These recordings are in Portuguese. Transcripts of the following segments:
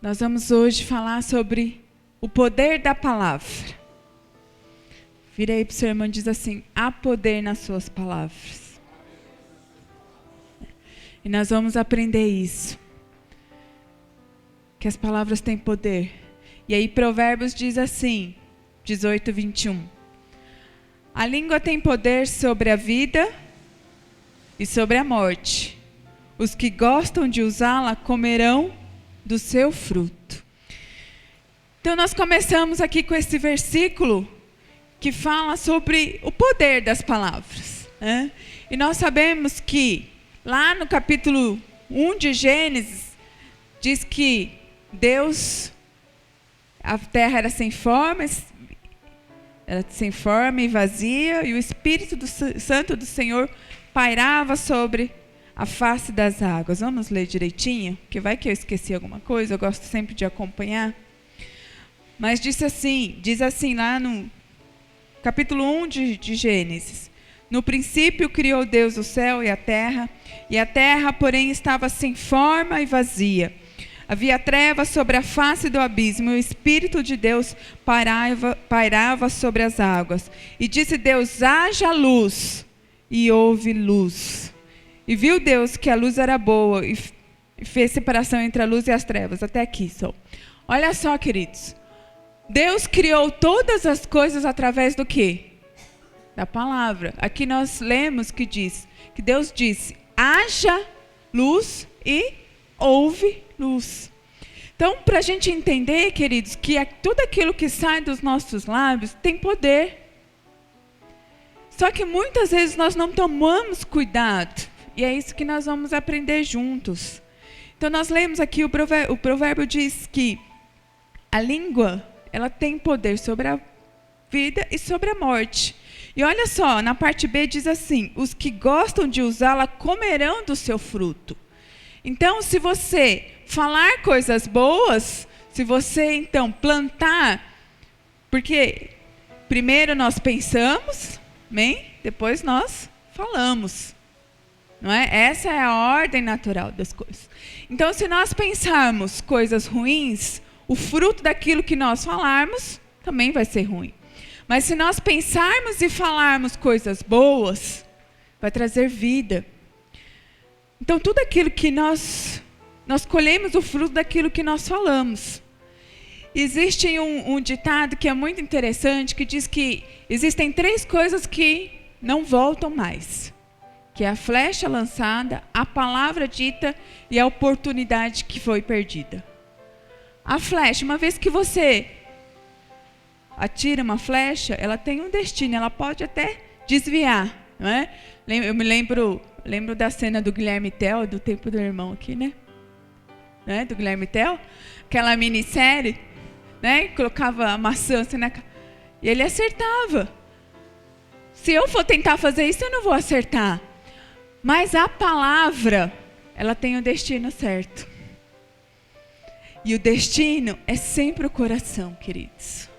Nós vamos hoje falar sobre o poder da palavra. Vira aí para o seu irmão e diz assim: há poder nas suas palavras. E nós vamos aprender isso. Que as palavras têm poder. E aí Provérbios diz assim, 18, 21. A língua tem poder sobre a vida e sobre a morte. Os que gostam de usá-la comerão do seu fruto. Então nós começamos aqui com esse versículo que fala sobre o poder das palavras, né? E nós sabemos que lá no capítulo 1 de Gênesis diz que Deus, a terra era sem forma e vazia, e o Espírito Santo do Senhor pairava sobre a face das águas. Vamos ler direitinho, que vai que eu esqueci alguma coisa, eu gosto sempre de acompanhar. Mas diz assim lá no capítulo 1 de Gênesis: no princípio criou Deus o céu e a terra, porém, estava sem forma e vazia. Havia trevas sobre a face do abismo, e o Espírito de Deus pairava sobre as águas. E disse Deus: haja luz, e houve luz. E viu Deus que a luz era boa, e fez separação entre a luz e as trevas. Até aqui só. Olha só, queridos. Deus criou todas as coisas através do quê? Da palavra. Aqui nós lemos que Deus disse: haja luz e houve luz. Então, para a gente entender, queridos, que tudo aquilo que sai dos nossos lábios tem poder. Só que muitas vezes nós não tomamos cuidado. E é isso que nós vamos aprender juntos. Então, nós lemos aqui o provérbio diz que a língua, ela tem poder sobre a vida e sobre a morte. E olha só, na parte B diz assim: os que gostam de usá-la comerão do seu fruto. Então, se você falar coisas boas, se você então plantar, porque primeiro nós pensamos, amém? Depois nós falamos. Não é? Essa é a ordem natural das coisas. Então, se nós pensarmos coisas ruins, o fruto daquilo que nós falarmos também vai ser ruim. Mas se nós pensarmos e falarmos coisas boas, vai trazer vida. Então, tudo aquilo que nós colhemos o fruto daquilo que nós falamos. Existe um ditado que é muito interessante, que diz que existem 3 coisas que não voltam mais. Que é a flecha lançada, a palavra dita e a oportunidade que foi perdida. A flecha, uma vez que você atira uma flecha, ela tem um destino, ela pode até desviar, não é? Eu me lembro da cena do Guilherme Tell, do Tempo do Irmão aqui, né? Né? Do Guilherme Tell, aquela minissérie, né? Colocava a maçã assim e ele acertava. Se eu for tentar fazer isso, eu não vou acertar. Mas a palavra, ela tem o destino certo. E o destino é sempre o coração, queridos.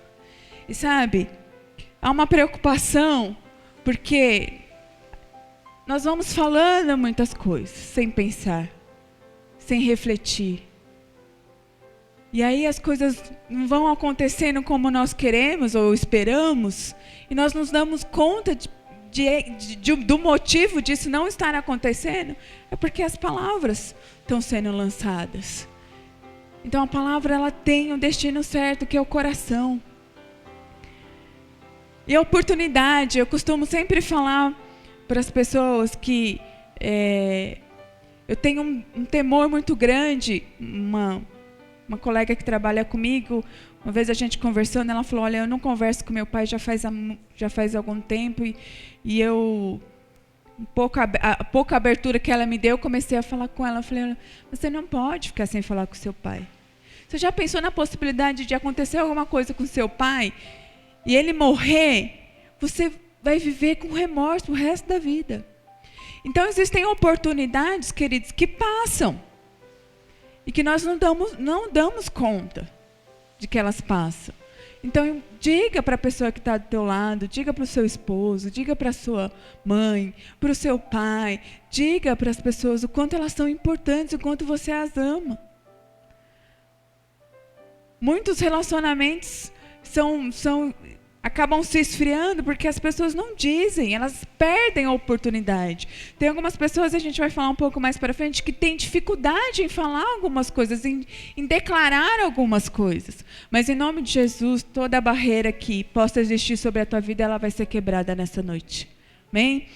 E sabe, há uma preocupação, porque nós vamos falando muitas coisas, sem pensar, sem refletir. E aí as coisas não vão acontecendo como nós queremos ou esperamos, e nós nos damos conta do motivo disso não estar acontecendo, é porque as palavras estão sendo lançadas. Então a palavra, ela tem o destino certo, que é o coração. E a oportunidade, eu costumo sempre falar para as pessoas que eu tenho um temor muito grande. Uma colega que trabalha comigo, uma vez a gente conversando, ela falou: olha, eu não converso com meu pai já faz algum tempo, e eu, a pouca abertura que ela me deu, eu comecei a falar com ela. Eu falei: você não pode ficar sem falar com seu pai. Você já pensou na possibilidade de acontecer alguma coisa com seu pai e ele morrer? Você vai viver com remorso o resto da vida. Então existem oportunidades, queridos, que passam e que nós não damos conta de que elas passam. Então diga para a pessoa que está do teu lado, diga para o seu esposo, diga para a sua mãe, para o seu pai, diga para as pessoas o quanto elas são importantes, o quanto você as ama. Muitos relacionamentos acabam se esfriando porque as pessoas não dizem, elas perdem a oportunidade. Tem algumas pessoas, a gente vai falar um pouco mais para frente, que têm dificuldade em falar algumas coisas, em declarar algumas coisas. Mas em nome de Jesus, toda a barreira que possa existir sobre a tua vida, ela vai ser quebrada nessa noite. Amém?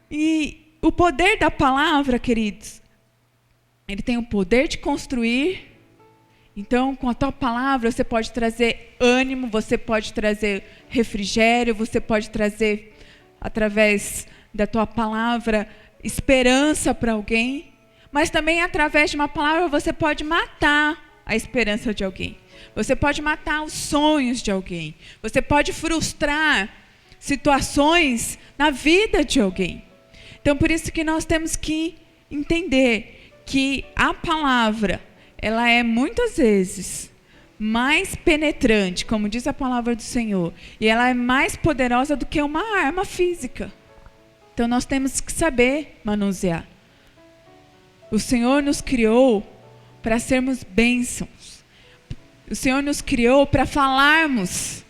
E o poder da palavra, queridos, ele tem o poder de construir. Então, com a tua palavra, você pode trazer ânimo, você pode trazer refrigério, você pode trazer, através da tua palavra, esperança para alguém. Mas também, através de uma palavra, você pode matar a esperança de alguém. Você pode matar os sonhos de alguém. Você pode frustrar situações na vida de alguém. Então, por isso que nós temos que entender que a palavra, ela é muitas vezes mais penetrante, como diz a palavra do Senhor, e ela é mais poderosa do que uma arma física. Então nós temos que saber manusear. O Senhor nos criou para sermos bênçãos. O Senhor nos criou para falarmos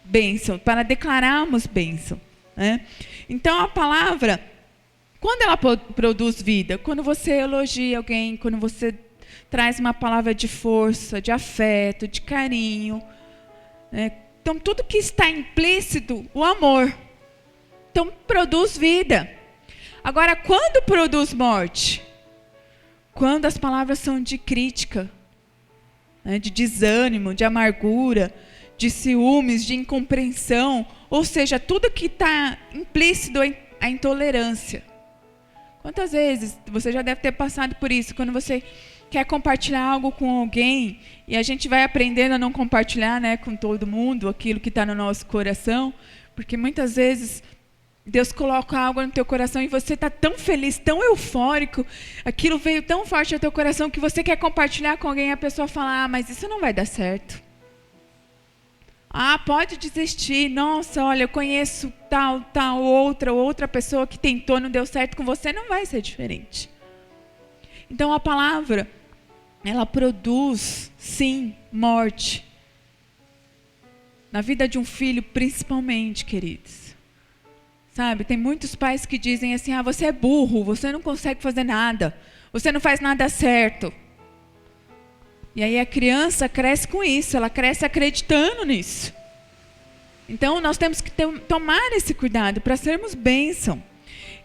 bênção, para declararmos bênção, né? Então a palavra, quando ela produz vida, quando você elogia alguém, quando você traz uma palavra de força, de afeto, de carinho, né? Então tudo que está implícito, o amor, então produz vida. Agora, quando produz morte? Quando as palavras são de crítica, né? De desânimo, de amargura, de ciúmes, de incompreensão, ou seja, tudo que está implícito a intolerância. Quantas vezes você já deve ter passado por isso, quando você quer compartilhar algo com alguém, e a gente vai aprendendo a não compartilhar, né, com todo mundo aquilo que está no nosso coração, porque muitas vezes Deus coloca algo no teu coração e você está tão feliz, tão eufórico, aquilo veio tão forte ao teu coração que você quer compartilhar com alguém e a pessoa fala, mas isso não vai dar certo. Pode desistir. Nossa, olha, eu conheço outra pessoa que tentou, não deu certo, com você não vai ser diferente. Então a palavra, ela produz, sim, morte. Na vida de um filho, principalmente, queridos. Sabe, tem muitos pais que dizem assim, você é burro, você não consegue fazer nada, você não faz nada certo. E aí a criança cresce com isso, ela cresce acreditando nisso. Então nós temos que tomar esse cuidado para sermos bênção.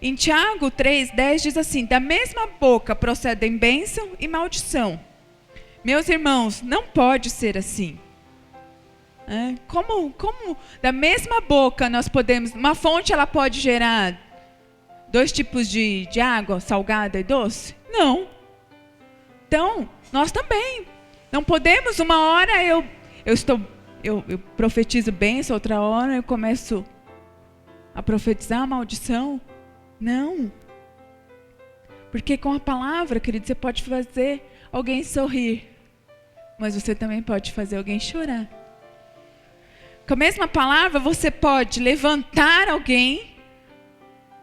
Em Tiago 3,10 diz assim, da mesma boca procedem bênção e maldição. Meus irmãos, não pode ser assim. Como da mesma boca nós podemos, uma fonte ela pode gerar dois tipos de água, salgada e doce? Não. Então, nós também. Não podemos, uma hora eu profetizo bênção, outra hora eu começo a profetizar a maldição. Não. Porque com a palavra, querido, você pode fazer alguém sorrir, mas você também pode fazer alguém chorar. Com a mesma palavra, você pode levantar alguém,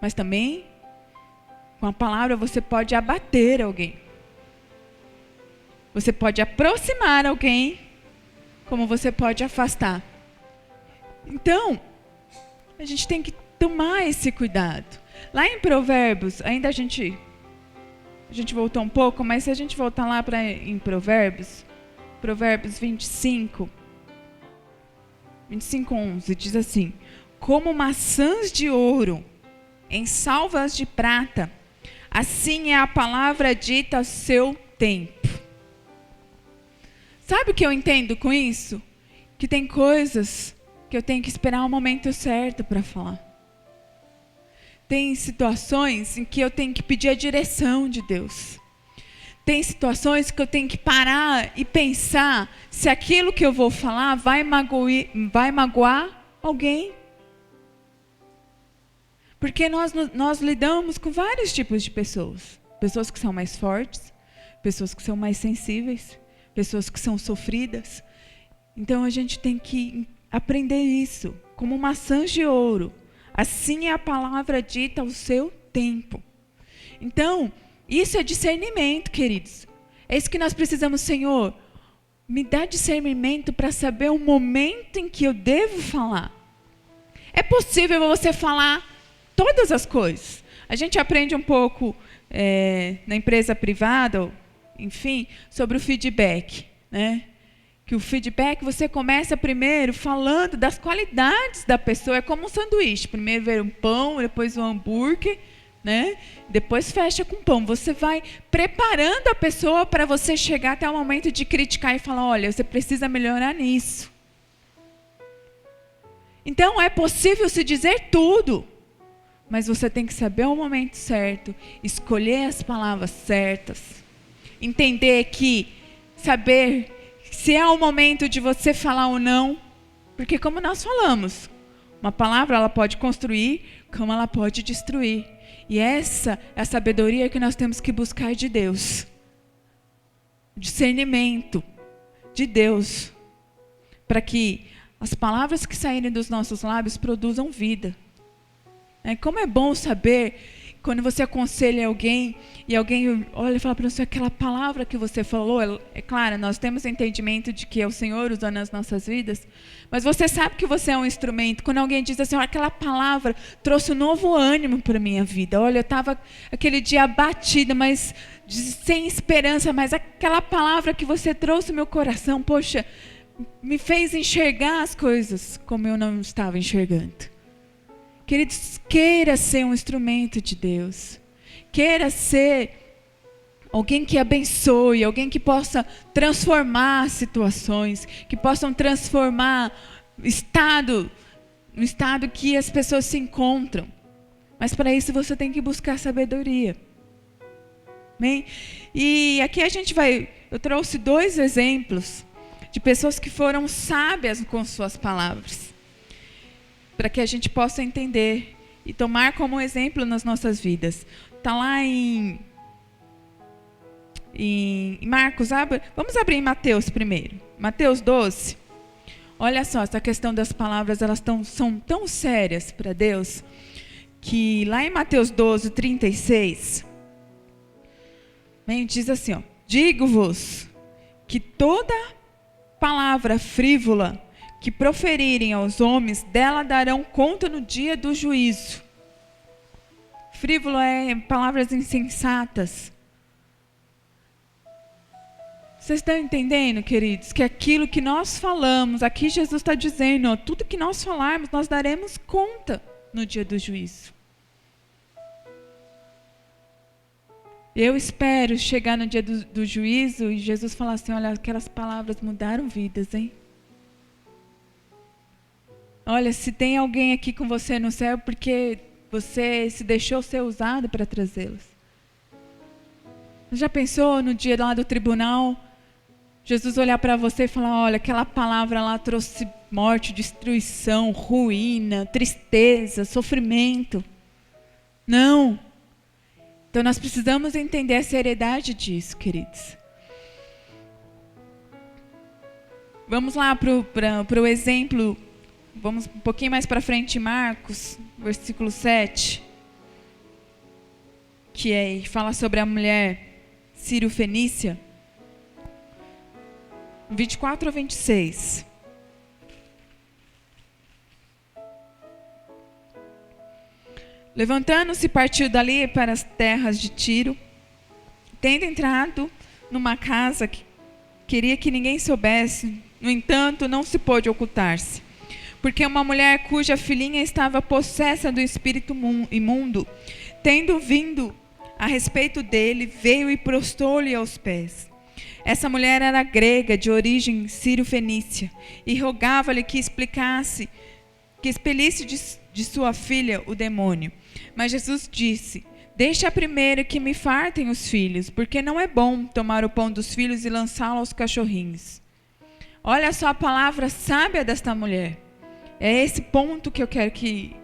mas também, com a palavra, você pode abater alguém. Você pode aproximar alguém, como você pode afastar. Então, a gente tem que tomar esse cuidado. Lá em Provérbios, ainda a gente voltou um pouco, mas se a gente voltar lá em Provérbios 25, 25:11, diz assim, como maçãs de ouro em salvas de prata, assim é a palavra dita ao seu tempo. Sabe o que eu entendo com isso? Que tem coisas que eu tenho que esperar o momento certo para falar. Tem situações em que eu tenho que pedir a direção de Deus. Tem situações que eu tenho que parar e pensar se aquilo que eu vou falar vai magoar alguém. Porque nós lidamos com vários tipos de pessoas. Pessoas que são mais fortes, pessoas que são mais sensíveis, pessoas que são sofridas. Então a gente tem que aprender isso, como maçãs de ouro. Assim é a palavra dita ao seu tempo. Então, isso é discernimento, queridos. É isso que nós precisamos, Senhor. Me dá discernimento para saber o momento em que eu devo falar. É possível você falar todas as coisas. A gente aprende um pouco na empresa privada, enfim, sobre o feedback, né? Que o feedback você começa primeiro falando das qualidades da pessoa. É como um sanduíche. Primeiro vem um pão, depois um hambúrguer, né? Depois fecha com pão. Você vai preparando a pessoa para você chegar até o momento de criticar e falar, olha, você precisa melhorar nisso. Então é possível se dizer tudo, mas você tem que saber o momento certo, escolher as palavras certas, entender que, saber se é o momento de você falar ou não, porque como nós falamos, uma palavra ela pode construir, como ela pode destruir. E essa é a sabedoria que nós temos que buscar de Deus. Discernimento de Deus. Para que as palavras que saírem dos nossos lábios produzam vida. Como é bom saber, quando você aconselha alguém, e alguém olha e fala para você, aquela palavra que você falou, é claro, nós temos entendimento de que é o Senhor usando nas nossas vidas, mas você sabe que você é um instrumento. Quando alguém diz assim, aquela palavra trouxe um novo ânimo para a minha vida. Olha, eu estava aquele dia abatida, mas sem esperança, mas aquela palavra que você trouxe no meu coração, poxa, me fez enxergar as coisas como eu não estava enxergando. Queridos, queira ser um instrumento de Deus. Queira ser alguém que abençoe, alguém que possa transformar situações, que possam transformar o estado que as pessoas se encontram. Mas para isso você tem que buscar sabedoria. Amém? E aqui eu trouxe 2 exemplos de pessoas que foram sábias com suas palavras, para que a gente possa entender e tomar como exemplo nas nossas vidas. Está lá em Marcos, vamos abrir em Mateus primeiro. Mateus 12. Olha só, essa questão das palavras, elas são tão sérias para Deus, que lá em Mateus 12, 36, diz assim, digo-vos que toda palavra frívola que proferirem aos homens, dela darão conta no dia do juízo. Frívolo é palavras insensatas. Vocês estão entendendo, queridos, que aquilo que nós falamos, aqui Jesus está dizendo, tudo que nós falarmos, nós daremos conta no dia do juízo. Eu espero chegar no dia do juízo e Jesus falar assim, olha, aquelas palavras mudaram vidas, hein? Olha, se tem alguém aqui com você no céu, porque você se deixou ser usado para trazê-los. Já pensou no dia lá do tribunal, Jesus olhar para você e falar, olha, aquela palavra lá trouxe morte, destruição, ruína, tristeza, sofrimento. Não. Então nós precisamos entender a seriedade disso, queridos. Vamos lá para o exemplo, vamos um pouquinho mais para frente, Marcos, versículo 7, que fala sobre a mulher sírio-fenícia, 24 a 26. Levantando-se, partiu dali para as terras de Tiro, tendo entrado numa casa que queria que ninguém soubesse, no entanto, não se pôde ocultar-se, porque uma mulher cuja filhinha estava possessa do espírito imundo, tendo vindo a respeito dele, veio e prostrou-lhe aos pés. Essa mulher era grega, de origem sírio-fenícia, e rogava-lhe que expelisse de sua filha o demônio. Mas Jesus disse, deixa primeiro que me fartem os filhos, porque não é bom tomar o pão dos filhos e lançá-lo aos cachorrinhos. Olha só a palavra sábia desta mulher. É esse ponto que eu quero que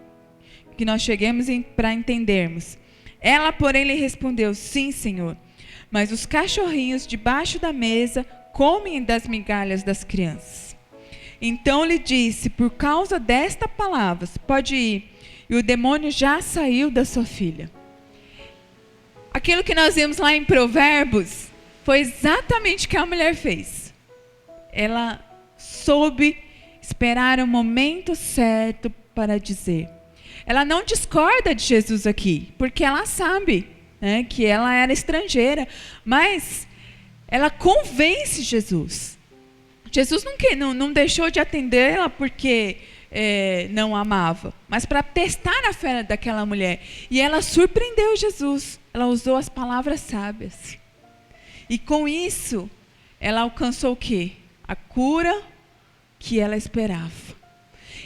nós cheguemos para entendermos. Ela, porém, lhe respondeu, sim, Senhor, mas os cachorrinhos debaixo da mesa comem das migalhas das crianças. Então lhe disse, por causa desta palavra, pode ir, e o demônio já saiu da sua filha. Aquilo que nós vimos lá em Provérbios, foi exatamente o que a mulher fez. Ela soube esperar o momento certo para dizer. Ela não discorda de Jesus aqui, porque ela sabe, né, que ela era estrangeira, mas ela convence Jesus. Jesus não deixou de atendê-la porque não amava, mas para testar a fé daquela mulher. E ela surpreendeu Jesus. Ela usou as palavras sábias. E com isso, ela alcançou o quê? A cura que ela esperava.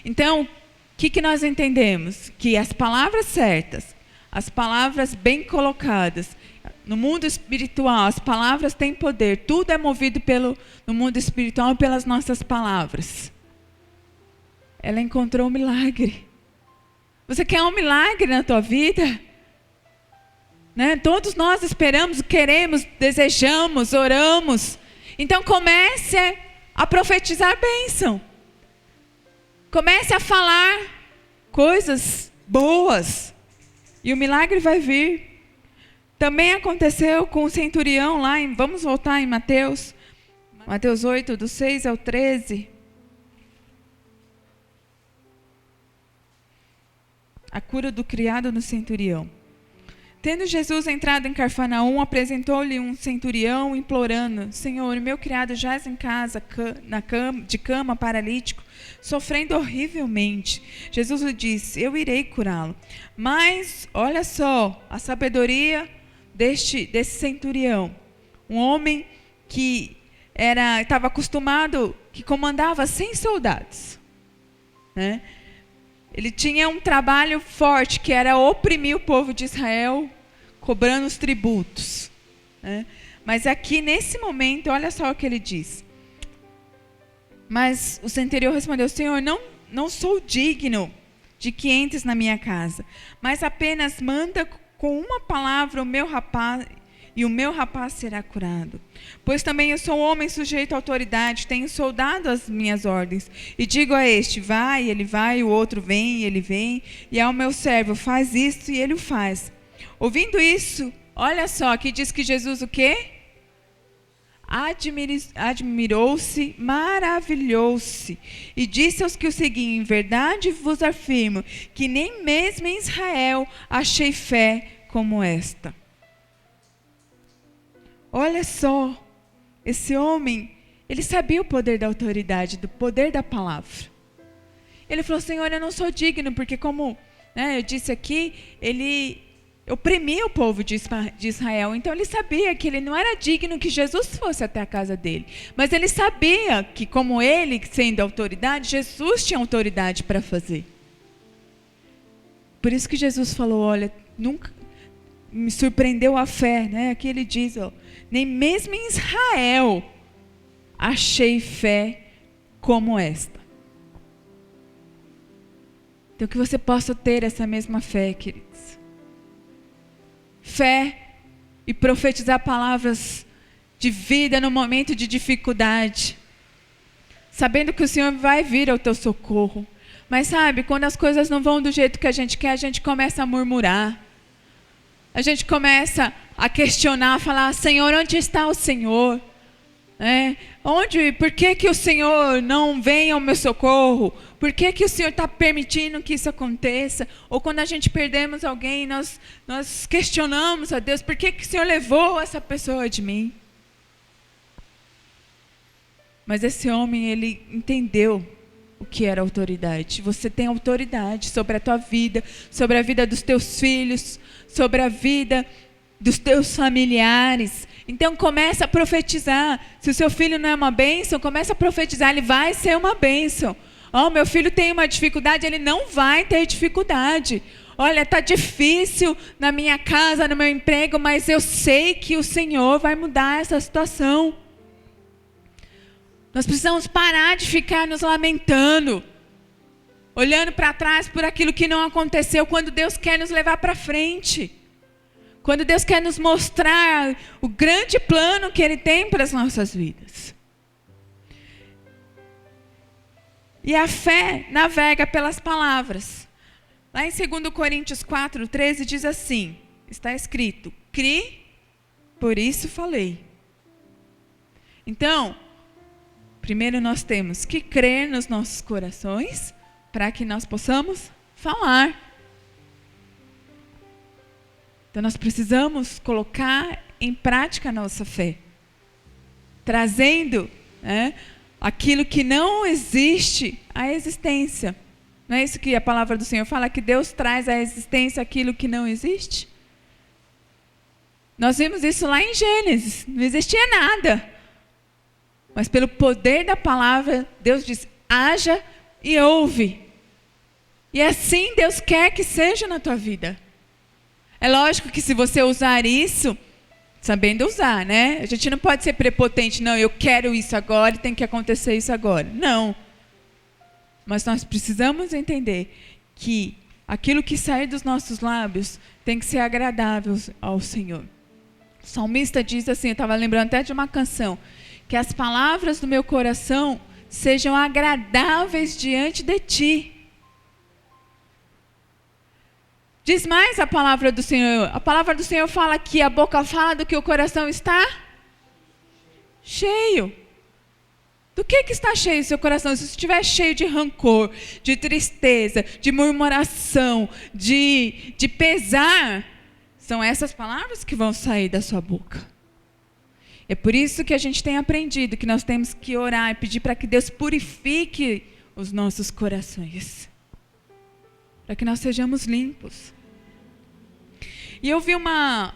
Então, o que nós entendemos? Que as palavras certas, as palavras bem colocadas, no mundo espiritual, as palavras têm poder. Tudo é movido no mundo espiritual pelas nossas palavras. Ela encontrou um milagre. Você quer um milagre na tua vida? Né? Todos nós esperamos, queremos, desejamos, oramos. Então comece a profetizar bênção. Comece a falar coisas boas. E o milagre vai vir. Também aconteceu com o centurião lá, vamos voltar em Mateus 8, do 6 ao 13. A cura do criado no centurião. Tendo Jesus entrado em Cafarnaum, apresentou-lhe um centurião, implorando: Senhor, meu criado jaz em casa, de cama, paralítico, sofrendo horrivelmente. Jesus lhe disse: eu irei curá-lo. Mas, olha só, a sabedoria desse centurião. Um homem que estava acostumado, que comandava 100 soldados. Né? Ele tinha um trabalho forte, que era oprimir o povo de Israel, cobrando os tributos. Né? Mas aqui, nesse momento, olha só o que ele diz. Mas o centurião respondeu: Senhor, não sou digno de que entres na minha casa, mas apenas manda com uma palavra o meu rapaz, e o meu rapaz será curado. Pois também eu sou um homem sujeito à autoridade, tenho soldado as minhas ordens, e digo a este: vai, ele vai, o outro vem, e ele vem, e ao meu servo: faz isto, e ele o faz. Ouvindo isso, olha só, aqui diz que Jesus o quê? Admirou-se, maravilhou-se, e disse aos que o seguiam: em verdade vos afirmo, que nem mesmo em Israel achei fé como esta. Olha só, esse homem, ele sabia o poder da autoridade, do poder da palavra. Ele falou: Senhor, eu não sou digno, porque como eu disse aqui, ele oprimia o povo de Israel. Então ele sabia que ele não era digno que Jesus fosse até a casa dele. Mas ele sabia que, como ele, sendo autoridade, Jesus tinha autoridade para fazer. Por isso que Jesus falou: olha, nunca me surpreendeu a fé, né? Aqui ele diz: nem mesmo em Israel achei fé como esta. Então que você possa ter essa mesma fé, queridos. Fé e profetizar palavras de vida no momento de dificuldade, sabendo que o Senhor vai vir ao teu socorro. Mas sabe, quando as coisas não vão do jeito que a gente quer, a gente começa a murmurar. A gente começa a questionar, a falar: Senhor, onde está o Senhor? Por que o Senhor não vem ao meu socorro? Por que o Senhor está permitindo que isso aconteça? Ou quando a gente perdemos alguém, nós questionamos a Deus: por que o Senhor levou essa pessoa de mim? Mas esse homem, ele entendeu o que era autoridade. Você tem autoridade sobre a tua vida, sobre a vida dos teus filhos, sobre a vida dos teus familiares. Então começa a profetizar. Se o seu filho não é uma bênção, começa a profetizar: ele vai ser uma bênção. Meu filho tem uma dificuldade, ele não vai ter dificuldade. Olha, está difícil na minha casa, no meu emprego, mas eu sei que o Senhor vai mudar essa situação. Nós precisamos parar de ficar nos lamentando, olhando para trás por aquilo que não aconteceu, quando Deus quer nos levar para frente. Quando Deus quer nos mostrar o grande plano que Ele tem para as nossas vidas. E a fé navega pelas palavras. Lá em 2 Coríntios 4:13 diz assim, está escrito: cri, por isso falei. Então, primeiro nós temos que crer nos nossos corações para que nós possamos falar. Então nós precisamos colocar em prática a nossa fé, trazendo, né, aquilo que não existe à existência. Não é isso que a palavra do Senhor fala, que Deus traz à existência aquilo que não existe? Nós vimos isso lá em Gênesis, não existia nada. Mas pelo poder da palavra, Deus diz, haja e ouve. E assim Deus quer que seja na tua vida. É lógico que se você usar isso, sabendo usar, né? A gente não pode ser prepotente, não, eu quero isso agora e tem que acontecer isso agora. Não. Mas nós precisamos entender que aquilo que sair dos nossos lábios tem que ser agradável ao Senhor. O salmista diz assim, eu estava lembrando até de uma canção, que as palavras do meu coração sejam agradáveis diante de ti. Diz mais a palavra do Senhor. A palavra do Senhor fala que a boca fala do que o coração está cheio. Do que está cheio o seu coração? Se estiver cheio de rancor, de tristeza, de murmuração, de pesar, são essas palavras que vão sair da sua boca. É por isso que a gente tem aprendido que nós temos que orar e pedir para que Deus purifique os nossos corações, para que nós sejamos limpos. E eu vi uma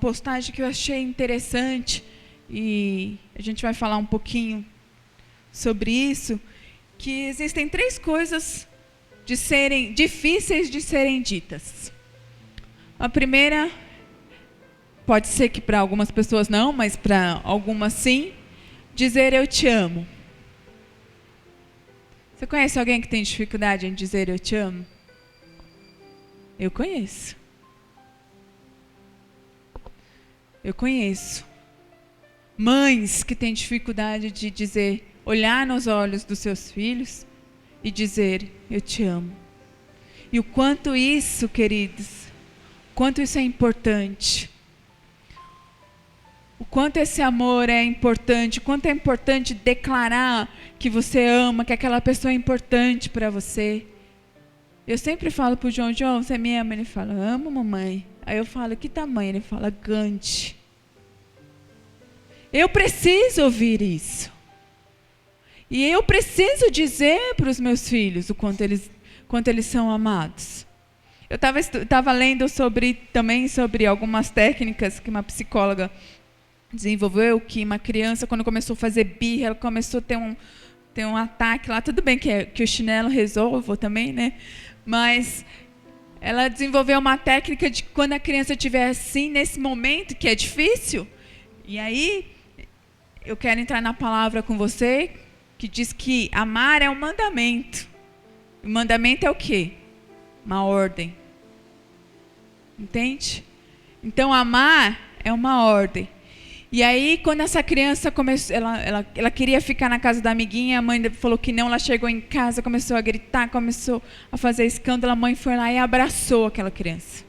postagem que eu achei interessante, e a gente vai falar um pouquinho sobre isso, que existem 3 coisas difíceis de serem ditas. A primeira, pode ser que para algumas pessoas não, mas para algumas sim, dizer eu te amo. Você conhece alguém que tem dificuldade em dizer eu te amo? Eu conheço. Eu conheço. Mães que têm dificuldade de dizer, olhar nos olhos dos seus filhos e dizer eu te amo. E o quanto isso, queridos, o quanto isso é importante. O quanto esse amor é importante, o quanto é importante declarar que você ama, que aquela pessoa é importante para você. Eu sempre falo para o João, você me ama? Ele fala, amo, mamãe. Aí eu falo, que tamanho? Ele fala, gigante. Eu preciso ouvir isso. E eu preciso dizer para os meus filhos o quanto eles são amados. Eu estava lendo também sobre algumas técnicas que uma psicóloga desenvolveu, que uma criança, quando começou a fazer birra, ela começou a ter um ataque lá. Tudo bem que o chinelo resolva também, né? Mas ela desenvolveu uma técnica de quando a criança estiver assim, nesse momento, que é difícil. E aí, eu quero entrar na palavra com você, que diz que amar é um mandamento. O mandamento é o quê? Uma ordem. Entende? Então, amar é uma ordem. E aí, quando essa criança começou, ela queria ficar na casa da amiguinha, a mãe falou que não, ela chegou em casa, começou a gritar, começou a fazer escândalo, a mãe foi lá e abraçou aquela criança,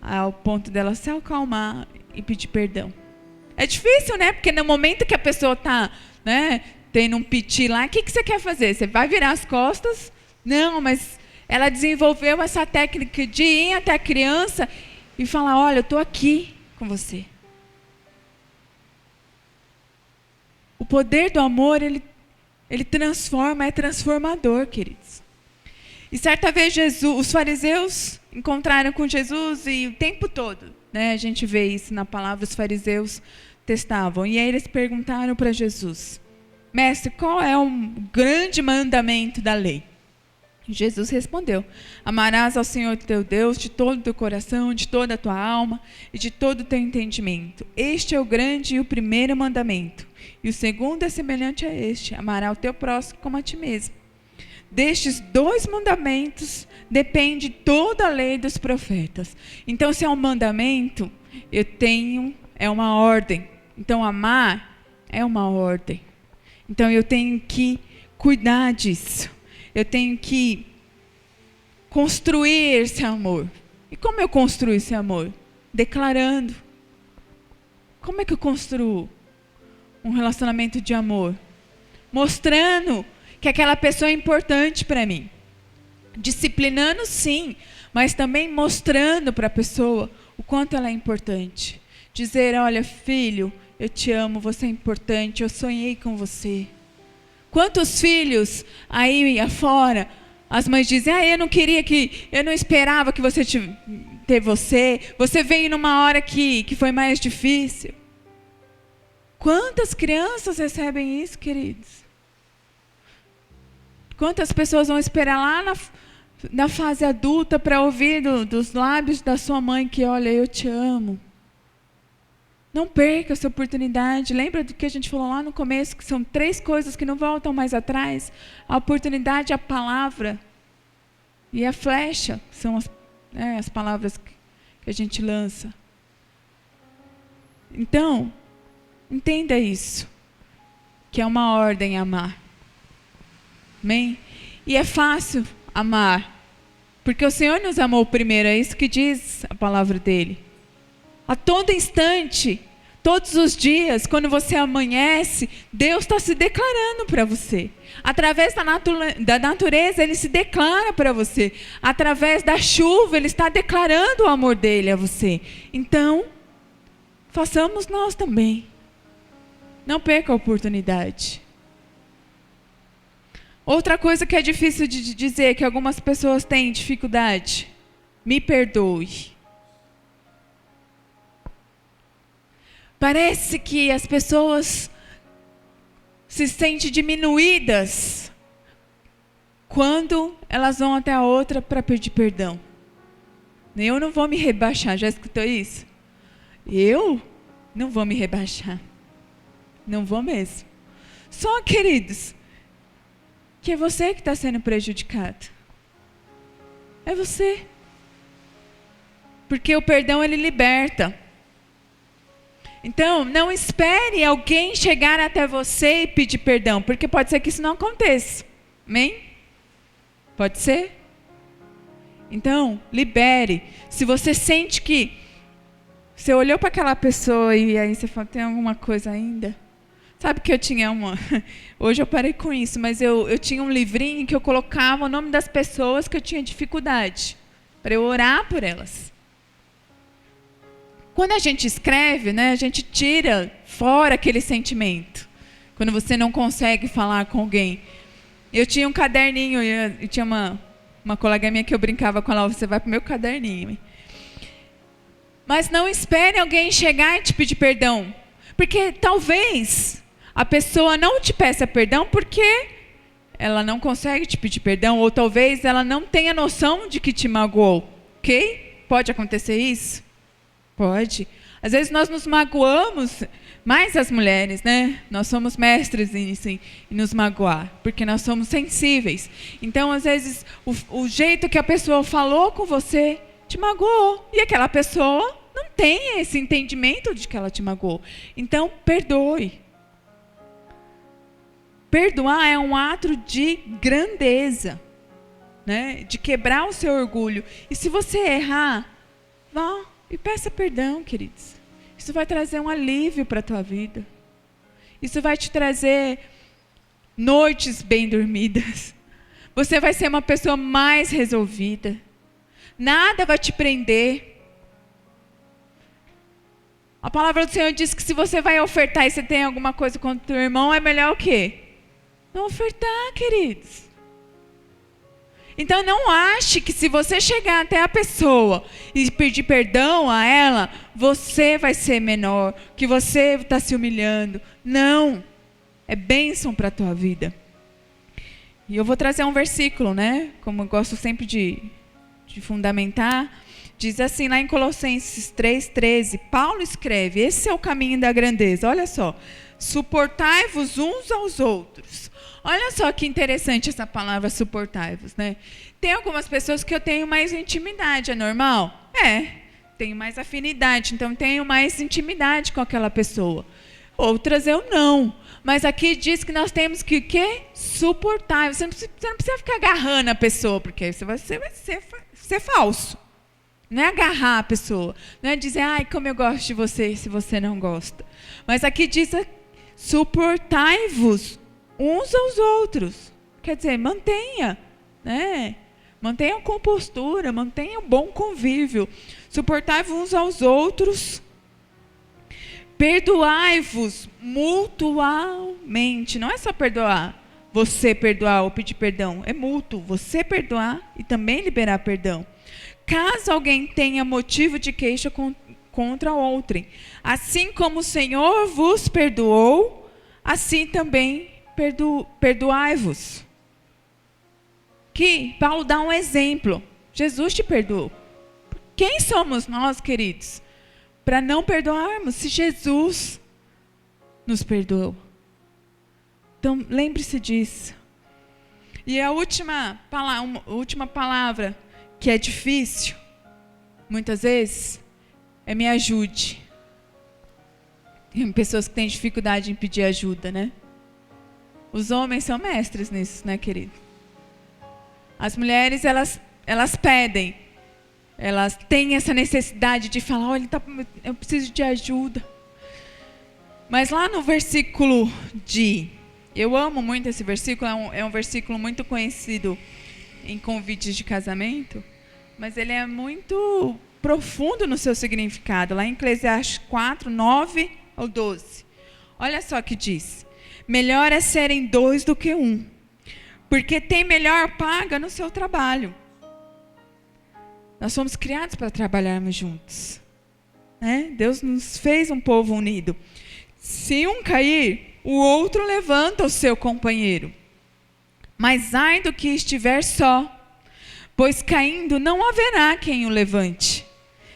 ao ponto dela se acalmar e pedir perdão. É difícil, né? Porque no momento que a pessoa está, né, tendo um piti lá, o que você quer fazer? Você vai virar as costas? Não, mas ela desenvolveu essa técnica de ir até a criança e falar, olha, eu estou aqui com você. O poder do amor, ele transforma, é transformador, queridos. E certa vez os fariseus encontraram com Jesus e o tempo todo, né, a gente vê isso na palavra, os fariseus testavam. E aí eles perguntaram para Jesus, mestre, qual é o grande mandamento da lei? E Jesus respondeu, amarás ao Senhor teu Deus de todo o teu coração, de toda a tua alma e de todo o teu entendimento. Este é o grande e o primeiro mandamento. E o segundo é semelhante a este, amarás o teu próximo como a ti mesmo. Destes 2 mandamentos depende toda a lei dos profetas. Então, se é um mandamento, é uma ordem. Então, amar é uma ordem. Então, eu tenho que cuidar disso. Eu tenho que construir esse amor. E como eu construo esse amor? Declarando. Como é que eu construo um relacionamento de amor? Mostrando que aquela pessoa é importante para mim. Disciplinando, sim, mas também mostrando para a pessoa o quanto ela é importante. Dizer, olha, filho, eu te amo, você é importante, eu sonhei com você. Quantos filhos aí afora, as mães dizem, eu não esperava que você ter você veio numa hora que foi mais difícil. Quantas crianças recebem isso, queridos? Quantas pessoas vão esperar lá na fase adulta para ouvir dos lábios da sua mãe que, olha, eu te amo. Não perca essa oportunidade. Lembra do que a gente falou lá no começo, que são 3 coisas que não voltam mais atrás? A oportunidade, a palavra e a flecha. São as palavras que a gente lança. Então, entenda isso, que é uma ordem amar. Amém? E é fácil amar, porque o Senhor nos amou primeiro, é isso que diz a palavra dele. A todo instante, todos os dias, quando você amanhece, Deus está se declarando para você. Através da natureza, Ele se declara para você. Através da chuva, Ele está declarando o amor dEle a você. Então, façamos nós também. Não perca a oportunidade. Outra coisa que é difícil de dizer, que algumas pessoas têm dificuldade. Me perdoe. Parece que as pessoas se sentem diminuídas quando elas vão até a outra para pedir perdão. Eu não vou me rebaixar, já escutou isso? Eu não vou me rebaixar. Não vou mesmo. Só, queridos, que é você que está sendo prejudicado. É você. Porque o perdão, ele liberta. Então, não espere alguém chegar até você e pedir perdão, porque pode ser que isso não aconteça. Amém? Pode ser? Então, libere. Se você sente que você olhou para aquela pessoa e aí você falou, tem alguma coisa ainda? Sabe que eu tinha hoje eu parei com isso, mas eu tinha um livrinho que eu colocava o nome das pessoas que eu tinha dificuldade, para eu orar por elas. Quando a gente escreve, né, a gente tira fora aquele sentimento. Quando você não consegue falar com alguém. Eu tinha um caderninho, eu tinha uma colega minha que eu brincava com ela, você vai para o meu caderninho. Mas não espere alguém chegar e te pedir perdão. Porque talvez a pessoa não te peça perdão porque ela não consegue te pedir perdão. Ou talvez ela não tenha noção de que te magoou. Ok? Pode acontecer isso? Pode. Às vezes nós nos magoamos, mais as mulheres, né? Nós somos mestres em nos magoar, porque nós somos sensíveis. Então, às vezes, o jeito que a pessoa falou com você te magoou. E aquela pessoa não tem esse entendimento de que ela te magoou. Então, perdoe. Perdoar é um ato de grandeza, né? De quebrar o seu orgulho. E se você errar, vá e peça perdão, queridos. Isso vai trazer um alívio para a tua vida. Isso vai te trazer noites bem dormidas. Você vai ser uma pessoa mais resolvida. Nada vai te prender. A palavra do Senhor diz que se você vai ofertar e você tem alguma coisa contra o teu irmão, é melhor o quê? Não ofertar, queridos. Então não ache que se você chegar até a pessoa e pedir perdão a ela, você vai ser menor, que você está se humilhando. Não. É bênção para a tua vida. E eu vou trazer um versículo, né? Como eu gosto sempre de fundamentar. Diz assim lá em Colossenses 3,13. Paulo escreve, esse é o caminho da grandeza. Olha só. Suportai-vos uns aos outros. Olha só que interessante essa palavra suportai-vos, né? Tem algumas pessoas que eu tenho mais intimidade, é normal? É, tenho mais afinidade, então tenho mais intimidade com aquela pessoa. Outras eu não. Mas aqui diz que nós temos que o quê? Suportar. Você não precisa ficar agarrando a pessoa, porque você vai ser falso. Não é agarrar a pessoa. Não é dizer, ai, como eu gosto de você, se você não gosta. Mas aqui diz, suportai-vos uns aos outros. Quer dizer, mantenha, né? Mantenham compostura, mantenham bom convívio. Suportai-vos uns aos outros. Perdoai-vos mutuamente. Não é só perdoar, você perdoar ou pedir perdão. É mútuo, você perdoar e também liberar perdão. Caso alguém tenha motivo de queixa contra outrem. Assim como o Senhor vos perdoou, assim também perdoai-vos. Que Paulo dá um exemplo. Jesus te perdoou. Quem somos nós, queridos, para não perdoarmos se Jesus nos perdoou? Então, lembre-se disso. E a última palavra que é difícil, muitas vezes, é me ajude. Tem pessoas que têm dificuldade em pedir ajuda, né? Os homens são mestres nisso, né, querido? As mulheres, elas pedem. Elas têm essa necessidade de falar, olha, eu preciso de ajuda. Mas lá no versículo eu amo muito esse versículo, é um versículo muito conhecido em convites de casamento, mas ele é muito profundo no seu significado. Lá em Eclesiastes 4, 9 ao 12. Olha só o que diz. Melhor é serem dois do que um, porque tem melhor paga no seu trabalho. Nós somos criados para trabalharmos juntos, né? Deus nos fez um povo unido. Se um cair, o outro levanta o seu companheiro. Mas ai do que estiver só, pois caindo não haverá quem o levante.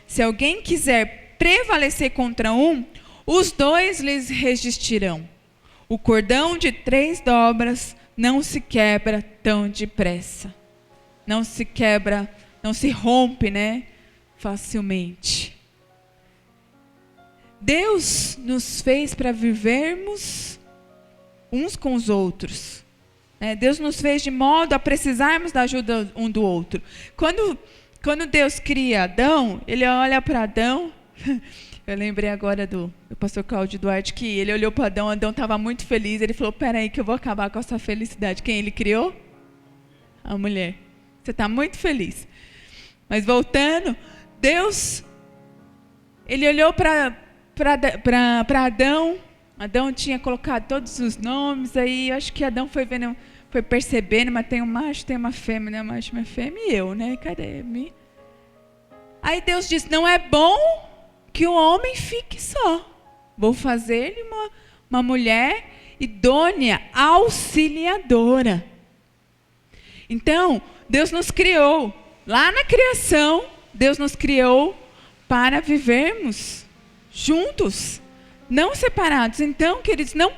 Se alguém quiser prevalecer contra um, os dois lhes resistirão. O cordão de 3 dobras não se quebra tão depressa. Não se quebra, não se rompe, né, facilmente. Deus nos fez para vivermos uns com os outros. Deus nos fez de modo a precisarmos da ajuda um do outro. Quando Deus cria Adão, ele olha para Adão. Eu lembrei agora do pastor Cláudio Duarte, que ele olhou para Adão, Adão estava muito feliz. Ele falou, peraí que eu vou acabar com essa felicidade. Quem ele criou? A mulher. Você está muito feliz. Mas voltando, Deus, ele olhou para Adão. Adão tinha colocado todos os nomes, aí eu acho que Adão foi vendo, foi percebendo, mas tem um macho, tem uma fêmea, né? Macho, uma fêmea e eu, né? Cadê? Aí Deus disse, não é bom que o homem fique só. Vou fazer-lhe uma mulher idônea, auxiliadora. Então, Deus nos criou. Lá na criação, Deus nos criou para vivermos juntos, não separados. Então, queridos, não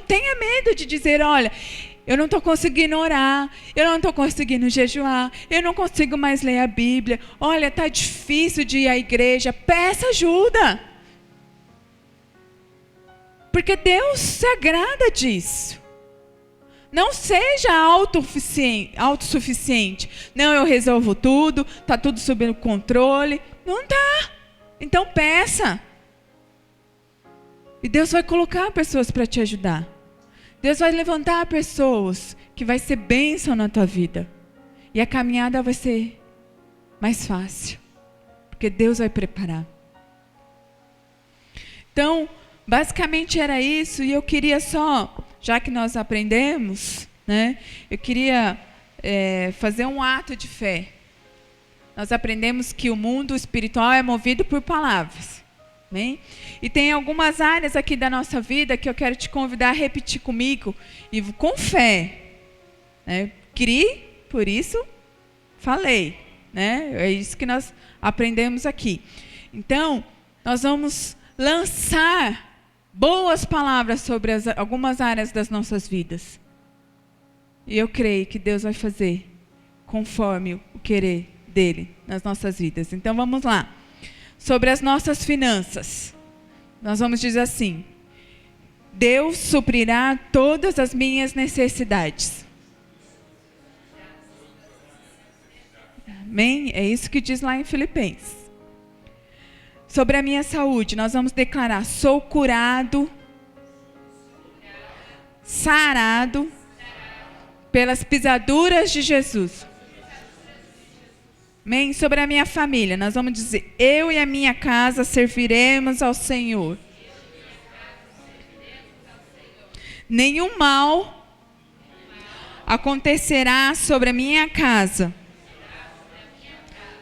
tenha medo de dizer, olha, eu não estou conseguindo orar, eu não estou conseguindo jejuar, eu não consigo mais ler a Bíblia, olha, está difícil de ir à igreja, peça ajuda. Porque Deus se agrada disso. Não seja autossuficiente. Não, eu resolvo tudo, está tudo sob o controle. Não está. Então peça. E Deus vai colocar pessoas para te ajudar. Deus vai levantar pessoas que vai ser bênção na tua vida. E a caminhada vai ser mais fácil. Porque Deus vai preparar. Então, basicamente era isso. E eu queria só, já que nós aprendemos, né, eu queria fazer um ato de fé. Nós aprendemos que o mundo espiritual é movido por palavras. Amém? E tem algumas áreas aqui da nossa vida que eu quero te convidar a repetir comigo. E com fé. Né? Criei, por isso falei. Né? É isso que nós aprendemos aqui. Então, nós vamos lançar boas palavras sobre algumas áreas das nossas vidas. E eu creio que Deus vai fazer conforme o querer dele nas nossas vidas. Então vamos lá. Sobre as nossas finanças. Nós vamos dizer assim: Deus suprirá todas as minhas necessidades. Amém? É isso que diz lá em Filipenses. Sobre a minha saúde, nós vamos declarar: sou curado, sarado pelas pisaduras de Jesus. Amém? Sobre a minha família, nós vamos dizer: eu e a minha casa serviremos ao Senhor. Nenhum mal acontecerá sobre a minha casa,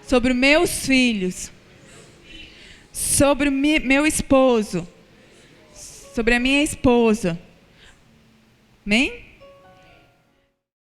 sobre meus filhos, sobre o meu esposo, sobre a minha esposa. Amém?